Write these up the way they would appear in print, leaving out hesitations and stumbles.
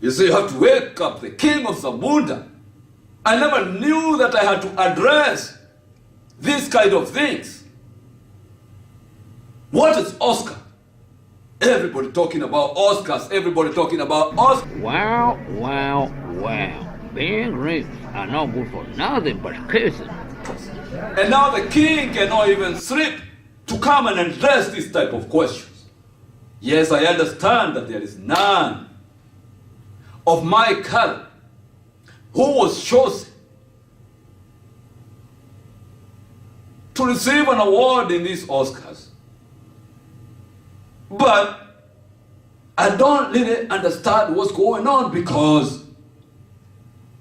You see, you have to wake up the king of Zamunda. I never knew that I had to address these kind of things. What is Oscar? Everybody talking about Oscars, everybody talking about Oscars. Wow. Being rich are not good for nothing but kissing. And now the king cannot even sleep to come and address this type of questions. Yes, I understand that there is none of my color who was chosen to receive an award in these Oscars. But I don't really understand what's going on, because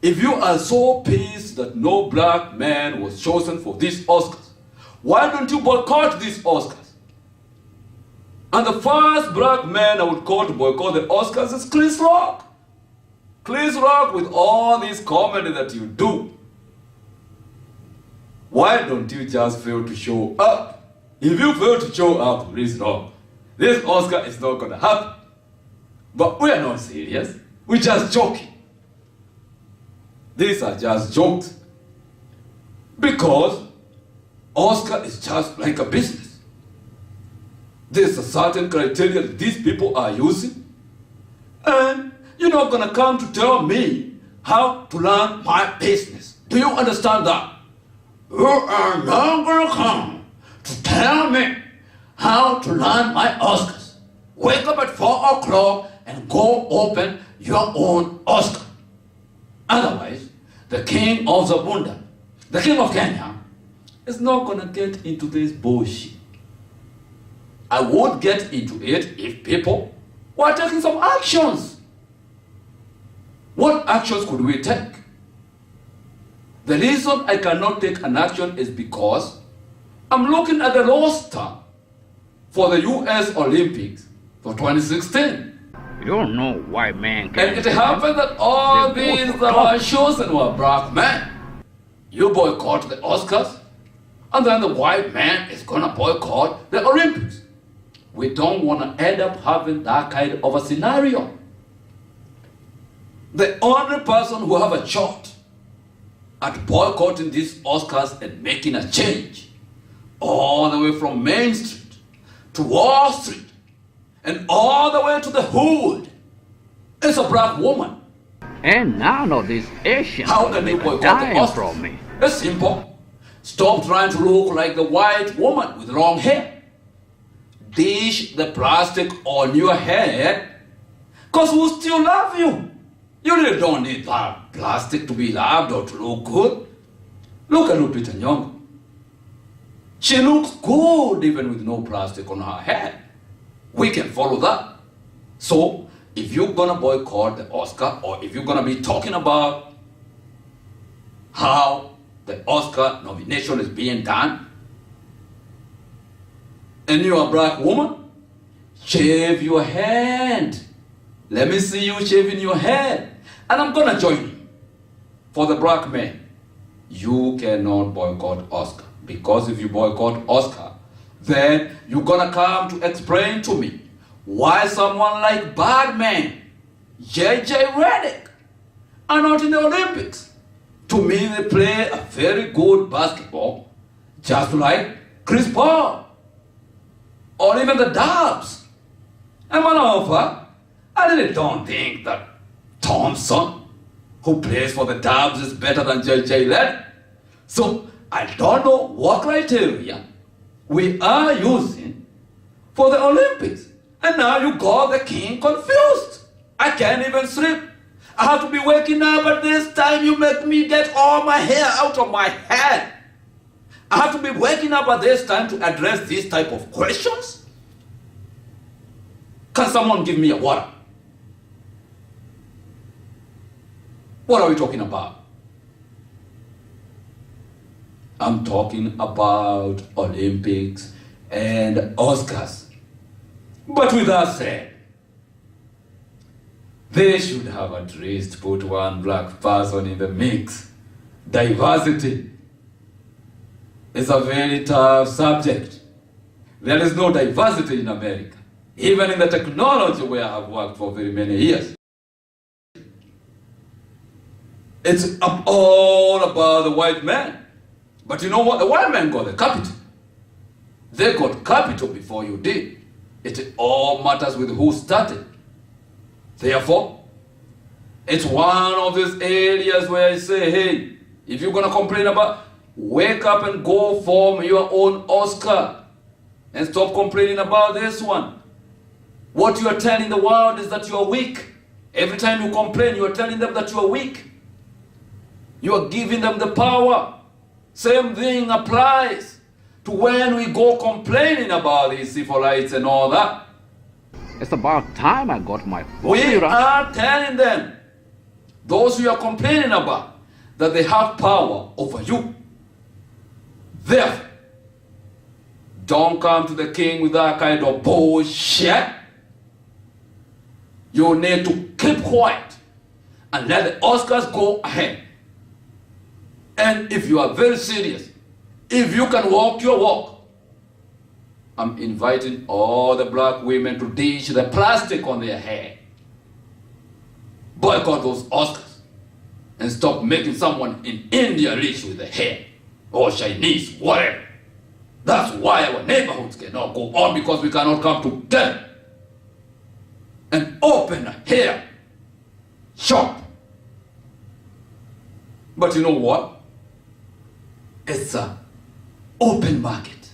if you are so pissed that no black man was chosen for these Oscars, why don't you boycott these Oscars? And the first black man I would call to boycott the Oscars is Chris Rock. Chris Rock, with all this comedy that you do, why don't you just fail to show up? If you fail to show up, Chris Rock, this Oscar is not going to happen. But we are not serious. We're just joking. These are just jokes. Because Oscar is just like a business. There's a certain criteria that these people are using. And you're not going to come to tell me how to run my business. Do you understand that? You are not going to come to tell me how to run my Oscars. Wake up at 4 o'clock and go open your own Oscar. Otherwise, the king of Zabunda, the king of Kenya, is not going to get into this bullshit. I would get into it if people were taking some actions. What actions could we take? The reason I cannot take an action is because I'm looking at the roster for the US Olympics for 2016. You don't know white man can. And it happened that all these that were chosen were black men. You boycott the Oscars, and then the white man is going to boycott the Olympics. We don't want to end up having that kind of a scenario. The only person who have a shot at boycotting these Oscars and making a change all the way from Main Street to Wall Street and all the way to the hood is a black woman. And none of these Asians How can you boycott the Oscars? from me. It's simple. Stop trying to look like the white woman with long hair. Dish the plastic on your head, because we still love you. You really don't need that plastic to be loved or to look good. Look at Lupita Nyong'o. She looks good even with no plastic on her head. We can follow that. So, if you're gonna boycott the Oscar, or if you're gonna be talking about how the Oscar nomination is being done, and you're a black woman, shave your head. Let me see you shaving your head. And I'm gonna join you. For the black men, you cannot boycott Oscar. Because if you boycott Oscar, then you're gonna come to explain to me why someone like Badman, JJ Redick, are not in the Olympics. To me, they play a very good basketball, just like Chris Paul, or even the Dubs. And moreover, I really don't think that Thompson, who plays for the Dubs, is better than JJ Redick. So I don't know what criteria we are using for the Olympics. And now you got the king confused. I can't even sleep. I have to be waking up at this time. You make me get all my hair out of my head. I have to be waking up at this time to address these type of questions. Can someone give me a water? What are we talking about? I'm talking about Olympics and Oscars. But with that said, they should have at least put one black person in the mix. Diversity is a very tough subject. There is no diversity in America. Even in the technology where I have worked for very many years. It's all about the white man. But you know what? The white man got the capital. They got capital before you did. It all matters with who started. Therefore, it's one of these areas where I say, hey, if you're going to complain about, wake up and go form your own Oscar. And stop complaining about this one. What you are telling the world is that you are weak. Every time you complain, you are telling them that you are weak. You are giving them the power. Same thing applies to when we go complaining about these civil rights and all that. It's about time I got my We are telling them, those who are complaining about, that they have power over you. Therefore, don't come to the king with that kind of bullshit. You need to keep quiet and let the Oscars go ahead. And if you are very serious, if you can walk your walk, I'm inviting all the black women to dish the plastic on their hair. Boycott those Oscars and stop making someone in India rich with the hair or Chinese, whatever. That's why our neighborhoods cannot go on, because we cannot come together and open a hair shop. But you know what? It's an open market.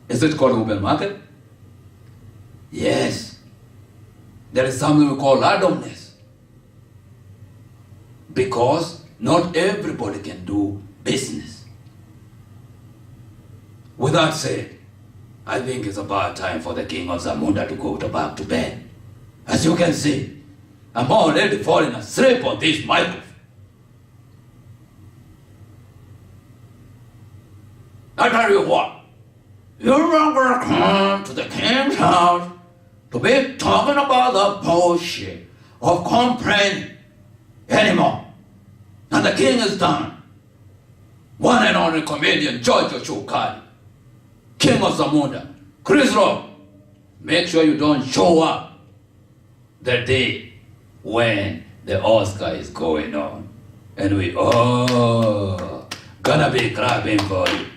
Is it called open market? Yes. There is something we call randomness. Because not everybody can do business. With that said, I think it's about time for the king of Zamunda to go back to bed. As you can see, I'm already falling asleep on this microphone. I tell you what, you're not gonna come to the king's house to be talking about the bullshit of complaining anymore. And the king is done. One and only comedian JoJo Showcali, King of Zamunda, Chris Rock, make sure you don't show up the day when the Oscar is going on. And we all gonna be clapping for you.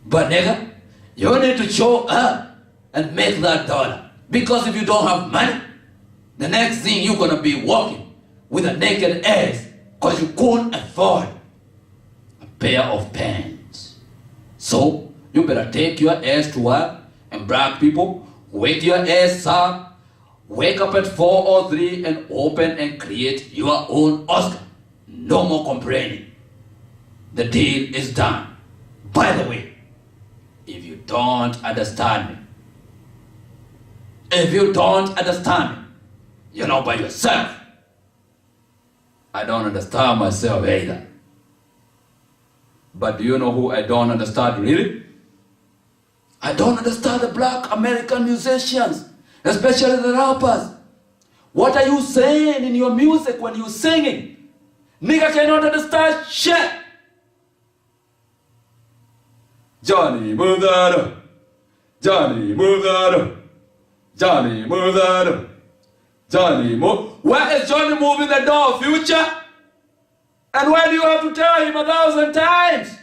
But nigga, you need to show up and make that dollar. Because if you don't have money, the next thing you're gonna be walking with a naked ass because you couldn't afford a pair of pants. So you better take your ass to work, and black people, wake your ass up, wake up at 4 or 3 and open and create your own Oscar. No more complaining. The deal is done. By the way, if you don't understand me, you're not by yourself. I don't understand myself either. But do you know who I don't understand really? I don't understand the black American musicians, especially the rappers. What are you saying in your music when you're singing? Nigga cannot understand shit. Johnny, move that up. Johnny, move that up. Johnny, move that up. Johnny, move. Where is Johnny moving the door, Future? And why do you have to tell him 1,000 times?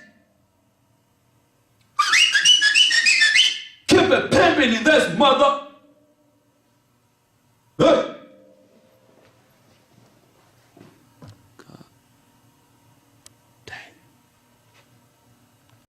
Keep it pimping in this mother.